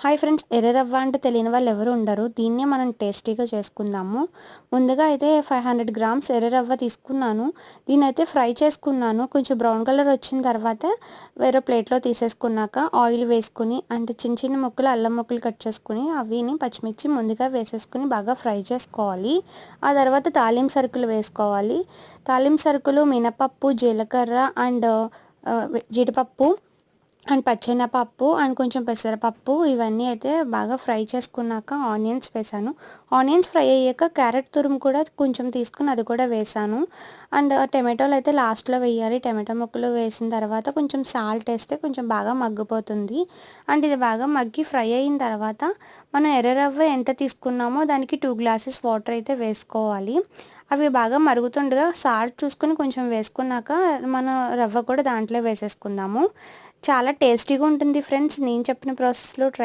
Hi friends, ఎర్ర రవ్వ అంటే తెలియని వాళ్ళు ఎవరు ఉండరు. దీన్నే మనం టేస్టీగా చేసుకుందాము. ముందుగా అయితే 500 గ్రామ్స్ ఎర్ర రవ్వ తీసుకున్నాను. దీన్నైతే ఫ్రై చేసుకున్నాను. కొంచెం బ్రౌన్ కలర్ వచ్చిన తర్వాత వేరే ప్లేట్లో తీసేసుకున్నాక ఆయిల్ వేసుకుని అంటే చిన్న చిన్న ముక్కలు అల్లం ముక్కలు కట్ చేసుకుని అవిని పచ్చిమిర్చి ముందుగా వేసేసుకుని బాగా ఫ్రై చేసుకోవాలి. ఆ తర్వాత తాలింపు సరుకులు వేసుకోవాలి. తాలింపు సరుకులు మినపప్పు, జీలకర్ర అండ్ జీడిపప్పు అండ్ పచ్చెనపప్పు అండ్ కొంచెం పెసరపప్పు ఇవన్నీ అయితే బాగా ఫ్రై చేసుకున్నాక ఆనియన్స్ వేసాను. ఆనియన్స్ ఫ్రై అయ్యాక క్యారెట్ తురుము కూడా కొంచెం తీసుకుని అది కూడా వేసాను. అండ్ టమాటోలు అయితే లాస్ట్లో వేయాలి. టమాటో ముక్కలు వేసిన తర్వాత కొంచెం సాల్ట్ వేస్తే కొంచెం బాగా మగ్గిపోతుంది. అండ్ ఇది బాగా మగ్గి ఫ్రై అయిన తర్వాత మనం ఎర్ర రవ్వ ఎంత తీసుకున్నామో దానికి 2 గ్లాసెస్ వాటర్ అయితే వేసుకోవాలి. అవి బాగా మరుగుతుండగా సాల్ట్ చూసుకుని కొంచెం వేసుకున్నాక మన రవ్వ కూడా దాంట్లో వేసేసుకుందాము. చాలా టేస్టీగా ఉంటుంది ఫ్రెండ్స్. నేను చెప్పిన ప్రాసెస్లో ట్రై